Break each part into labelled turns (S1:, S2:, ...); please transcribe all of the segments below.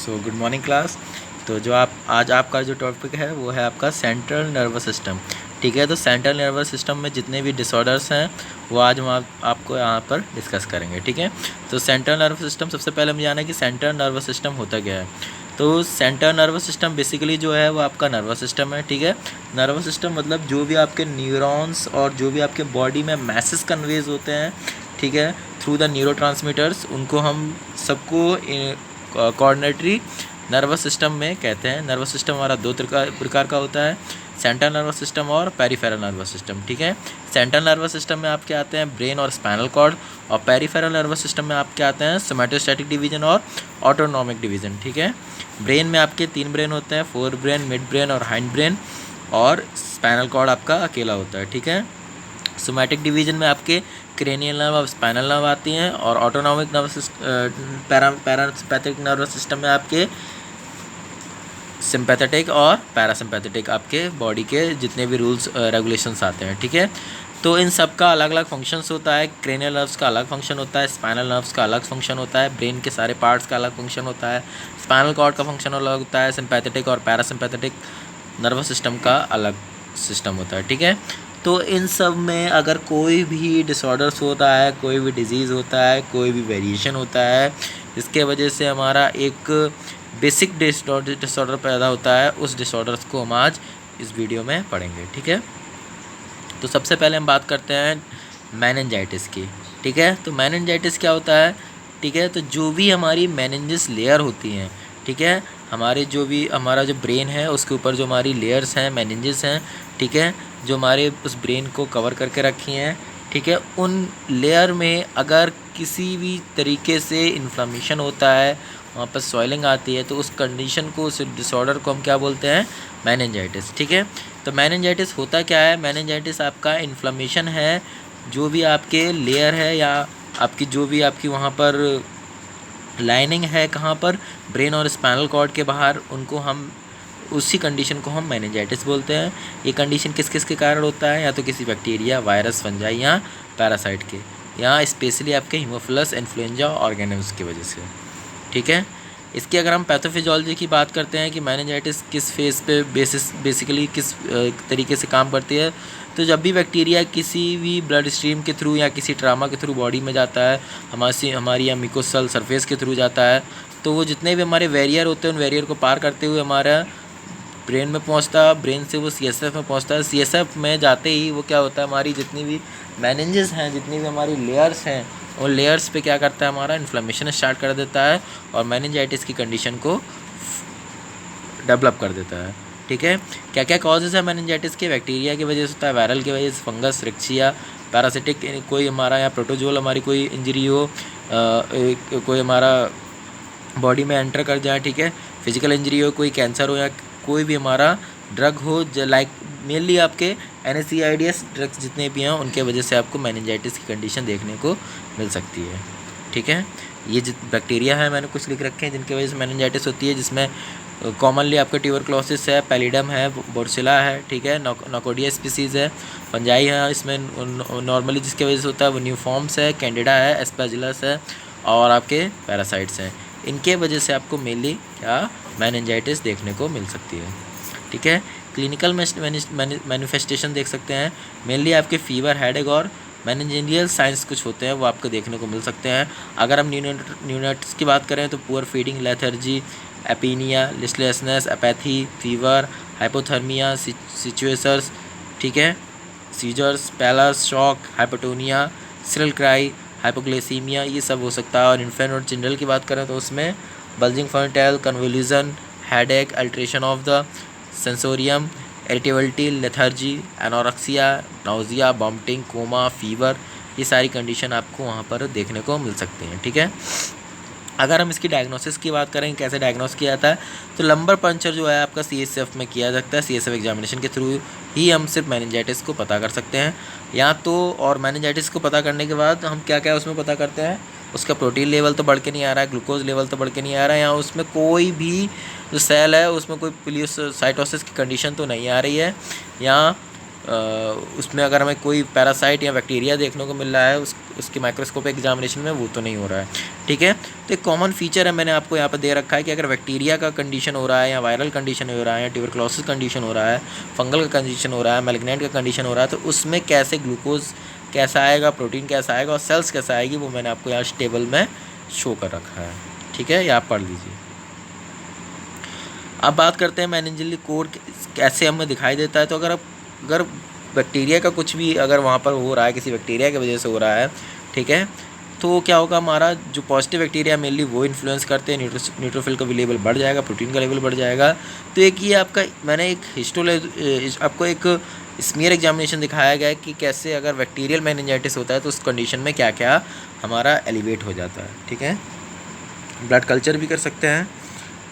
S1: So good morning class. तो जो आप आज आपका जो टॉपिक है वो है आपका सेंट्रल नर्वस सिस्टम। ठीक है, तो सेंट्रल नर्वस सिस्टम में जितने भी डिसऑर्डर्स हैं वो आज हम आपको यहाँ पर डिस्कस करेंगे। ठीक है, तो सेंट्रल नर्वस सिस्टम, सबसे पहले हमें जाना है कि सेंट्रल नर्वस सिस्टम होता क्या है। तो सेंट्रल नर्वस सिस्टम बेसिकली जो है वो आपका नर्वस सिस्टम है। ठीक है, नर्वस सिस्टम मतलब जो भी आपके न्यूरॉन्स और जो भी आपके बॉडी में मैसेज कन्वेज होते हैं, ठीक है, थ्रू द न्यूरोट्रांसमीटर्स, उनको हम सबको कोऑर्डिनेटरी नर्वस सिस्टम में कहते हैं। नर्वस सिस्टम हमारा दो प्रकार का होता है, सेंट्रल नर्वस सिस्टम और पेरिफेरल नर्वस सिस्टम। ठीक है, सेंट्रल नर्वस सिस्टम में आपके आते हैं ब्रेन और स्पाइनल कॉर्ड, और पेरिफेरल नर्वस सिस्टम में आपके आते हैं सोमैटोस्टैटिक डिवीजन और ऑटोनॉमिक डिवीजन। ठीक है, ब्रेन में आपके 3 ब्रेन होते हैं, फोर ब्रेन, मिड ब्रेन और हाइंड ब्रेन, और स्पाइनल कॉर्ड आपका अकेला होता है। ठीक है, सोमैटिक डिवीजन में आपके क्रेनियल नर्व और स्पाइनल नर्व आती हैं, और autonomic nervous parasympathetic nervous system में आपके सिंपैथेटिक और पैरासिम्पैथेटिक आपके बॉडी के जितने भी रूल्स रेगुलेशंस आते हैं। ठीक है, तो इन सब का अलग अलग फंक्शंस होता है। क्रेनियल नर्व्स का अलग फंक्शन होता है, स्पाइनल नर्व्स का अलग फंक्शन होता है, ब्रेन के सारे पार्ट्स का अलग फंक्शन होता है, स्पाइनल कॉर्ड का फंक्शन अलग होता है, सिंपैथेटिक और पैरासिम्पैथेटिक नर्वस सिस्टम का अलग सिस्टम होता है। ठीक है, तो इन सब में अगर कोई भी डिसऑर्डर्स होता है, कोई भी डिजीज़ होता है, कोई भी वेरिएशन होता है, जिसके वजह से हमारा एक बेसिक डिसऑर्डर पैदा होता है, उस डिसऑर्डर्स को हम आज इस वीडियो में पढ़ेंगे। ठीक है, तो सबसे पहले हम बात करते हैं मेनिंजाइटिस की। ठीक है, तो मेनिंजाइटिस क्या होता है। ठीक है, तो जो भी हमारी मेनिंजिस लेयर होती हैं, ठीक है, हमारा जो ब्रेन है उसके ऊपर जो हमारी लेयर्स हैं, मेनिंजिस हैं, ठीक है, जो हमारे उस ब्रेन को कवर करके रखी हैं, ठीक है, उन लेयर में अगर किसी भी तरीके से इन्फ्लामेशन होता है, वहाँ पर सॉइलिंग आती है, तो उस कंडीशन को, उस डिसऑर्डर को हम क्या बोलते हैं, मेनिंजाइटिस। ठीक है, तो मेनिंजाइटिस होता क्या है। मेनिंजाइटिस आपका इन्फ्लामेशन है, जो भी आपके लेयर है या आपकी जो भी आपकी वहाँ पर लाइनिंग है, कहाँ पर, ब्रेन और स्पाइनल कॉर्ड के बाहर, उनको हम उसी कंडीशन को हम मेनिंजाइटिस बोलते हैं। ये कंडीशन किस किस के कारण होता है, या तो किसी बैक्टीरिया, वायरस, फंजाई या पैरासाइट के, या स्पेशली आपके हीमोफिलस इन्फ्लुएंजा ऑर्गेनिम्स की वजह से। ठीक है, इसकी अगर हम पैथोफिजियोलॉजी की बात करते हैं कि मेनिंजाइटिस किस फेज पे बेसिकली किस तरीके से काम करती है, तो जब भी बैक्टीरिया किसी भी ब्लड स्ट्रीम के थ्रू या किसी ट्रामा के थ्रू बॉडी में जाता है, हमारी या मिकोसल सरफेस के थ्रू जाता है, तो वो जितने भी हमारे वेरियर होते हैं, उन वेरियर को पार करते हुए हमारा ब्रेन में पहुंचता है, ब्रेन से वो सीएसएफ में पहुंचता है, सीएसएफ में जाते ही वो क्या होता है, हमारी जितनी भी मेनिंजेस हैं, जितनी भी हमारी लेयर्स हैं, और लेयर्स पे क्या करता है, हमारा इन्फ्लेमेशन स्टार्ट कर देता है और मेनिंजाइटिस की कंडीशन को डेवलप कर देता है। ठीक है, क्या क्या कॉजेज़ है मेनिंजाइटिस के। बैक्टीरिया की वजह से होता है, वायरल की वजह से, फंगस, रिक्शिया, पैरासिटिक कोई हमारा, या प्रोटोजोल हमारी कोई इंजरी हो, कोई हमारा बॉडी में एंटर कर जाए, ठीक है, फिजिकल इंजरी हो, कोई कैंसर हो, या कोई भी हमारा ड्रग हो, लाइक मेनली आपके NSAIDs ड्रग्स जितने भी हैं, उनके वजह से आपको मेनिंजाइटिस की कंडीशन देखने को मिल सकती है। ठीक है, ये बैक्टीरिया है, मैंने कुछ लिख रखे हैं जिनकी वजह से मेनिंजाइटिस होती है, जिसमें कॉमनली आपका ट्यूबरक्लोसिस है, पैलिडम है, बोर्सिला है, ठीक है, नोकोडिया स्पीसीज़ है, फंजाई है, इसमें नॉर्मली जिसकी वजह से होता है वो न्यूफॉर्म्स है, कैंडिडा है, एस्पेजिलस है, और आपके पैरासाइट्स हैं। इनके वजह से आपको मेनली क्या मेनिंजाइटिस देखने को मिल सकती है। ठीक है, क्लिनिकल मैनिफेस्टेशन देख सकते हैं, मेनली आपके फीवर, हेडेक और मैनेजेरियल साइंस कुछ होते हैं, वो आपको देखने को मिल सकते हैं। अगर हम न्यूनेट्स की बात करें तो poor feeding, lethargy, apnoea, listlessness, apathy, fever, hypothermia, seizures, ठीक है, seizures, pallor, shock, hypotonia, shrill cry, hypoglycaemia, ये सब हो सकता है। और इन्फेंट और चिल्ड्रन की बात करें तो उसमें bulging fontanelle, convulsion, headache, alteration of the sensorium, irritability, lethargy, anorexia, nausea, vomiting, coma, fever, ये सारी कंडीशन आपको वहाँ पर देखने को मिल सकती हैं। ठीक है, अगर हम इसकी डायग्नोसिस की बात करें, कैसे डायग्नोस किया जाता है, तो लंबर पंचर जो है आपका CSF में किया जाता है। CSF एग्जामिनेशन के थ्रू ही हम सिर्फ मेनिंजाइटिस को पता कर सकते हैं, या तो, और मेनिंजाइटिस को पता करने के बाद हम क्या क्या उसमें पता करते हैं, उसका प्रोटीन लेवल तो बढ़ के नहीं आ रहा है, ग्लूकोज लेवल तो बढ़ के नहीं आ रहा है, या उसमें कोई भी जो सेल है उसमें कोई प्लीयोसाइटोसिस की कंडीशन तो नहीं आ रही है, या उसमें अगर हमें कोई पैरासाइट या बैक्टीरिया देखने को मिल रहा है, उसकी माइक्रोस्कोपिक एग्जामिनेशन में वो तो नहीं हो रहा है, ठीक है। तो एक कॉमन फीचर है मैंने आपको यहाँ पर दे रखा है कि अगर बैक्टीरिया का कंडीशन हो रहा है या वायरल कंडीशन हो रहा है या ट्यूबरक्लोसिस कंडीशन हो रहा है, फंगल का कंडीशन हो रहा है, मैलिग्नेंट का कंडीशन हो रहा है, तो उसमें कैसे ग्लूकोज कैसा आएगा, प्रोटीन कैसा आएगा और सेल्स कैसा आएगी, वो मैंने आपको यहाँ टेबल में शो कर रखा है, ठीक है, ये आप पढ़ लीजिए। अब बात करते हैं मेनिंजियल कोड कैसे हमें दिखाई देता है। तो अगर बैक्टीरिया का कुछ भी अगर वहाँ पर हो रहा है, किसी बैक्टीरिया की वजह से हो रहा है, ठीक है, तो क्या होगा, हमारा जो पॉजिटिव बैक्टीरिया मेनली वो इन्फ्लुएंस करते हैं, न्यूट्रोफिल का भी लेवल बढ़ जाएगा, प्रोटीन का लेवल बढ़ जाएगा। तो एक ये आपका मैंने एक आपको एक स्मीयर एग्जामिनेशन दिखाया गया है कि कैसे अगर बैक्टीरियल मेनिंजाइटिस होता है तो उस कंडीशन में क्या क्या हमारा एलिवेट हो जाता है, ठीक है। ब्लड कल्चर भी कर सकते हैं,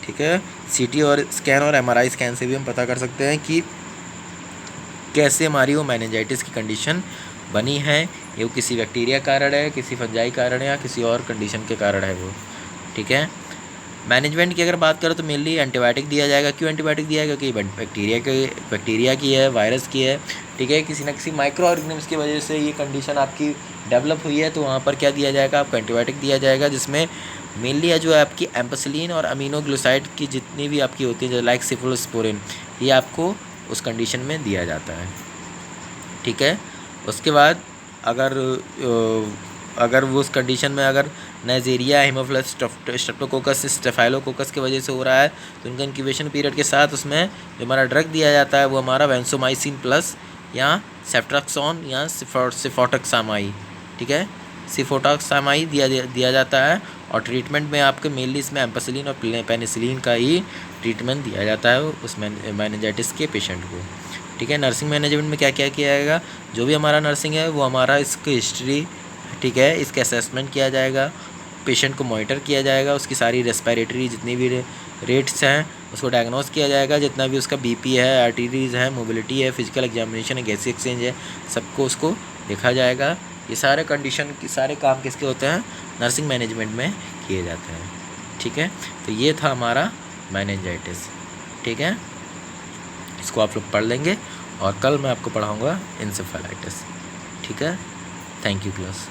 S1: ठीक है, सीटी और स्कैन और एमआरआई स्कैन से भी हम पता कर सकते हैं कि कैसे हमारी वो मेनिंजाइटिस की कंडीशन बनी है, ये वो किसी बैक्टीरिया कारण है, किसी फंजाई कारण है या किसी और कंडीशन के कारण है वो, ठीक है। मैनेजमेंट की अगर बात करें तो मेनली एंटीबायोटिक दिया जाएगा। क्यों एंटीबायोटिक दिया है? क्योंकि बैक्टीरिया की है, वायरस की है, ठीक है, किसी न किसी माइक्रो ऑर्गेनिम्स की वजह से ये कंडीशन आपकी डेवलप हुई है, तो वहाँ पर क्या दिया जाएगा, आपको एंटीबायोटिक दिया जाएगा, जिसमें मेनली है जो है आपकी एम्पेसिलिन और अमीनोग्लिसराइड की जितनी भी आपकी होती है लाइक सिफलोस्पोरिन, ये आपको उस कंडीशन में दिया जाता है, ठीक है। उसके बाद अगर वो उस कंडीशन में अगर नाइजीरिया, हीमोफिलस स्ट्रेप्टोकोकस, स्टेफाइलोकोकस की वजह से हो रहा है, तो उनका इंक्यूबेशन पीरियड के साथ उसमें जो हमारा ड्रग दिया जाता है वो हमारा वैंसोमाइसिन प्लस या सेफ्ट्रक्सोन या सिफोटक्सामाई, ठीक है, सिफोटक्सामाई दिया जाता है। और ट्रीटमेंट में आपके मेनली इसमें एम्पेसिलिन और पेनिसिलिन का ही ट्रीटमेंट दिया जाता है उस मेनिंजाइटिस के पेशेंट को, ठीक है। नर्सिंग मैनेजमेंट में क्या क्या किया जाएगा, जो भी हमारा नर्सिंग है वो हमारा इसकी हिस्ट्री, ठीक है, इसका असेसमेंट किया जाएगा, पेशेंट को मॉनिटर किया जाएगा, उसकी सारी रेस्पिरेटरी जितनी भी रेट्स हैं उसको डायग्नोस किया जाएगा, जितना भी उसका बीपी है, आर्टरीज है, मोबिलिटी है, फिजिकल एग्जामिनेशन है, गैस एक्सचेंज है, सबको उसको देखा जाएगा। ये सारे कंडीशन के सारे काम किसके होते हैं, नर्सिंग मैनेजमेंट में किए जाते हैं, ठीक है। तो ये था हमारा मेनिंजाइटिस, ठीक है, इसको आप लोग पढ़ लेंगे और कल मैं आपको पढ़ाऊँगा इंसेफेलाइटिस, ठीक है। Thank you class.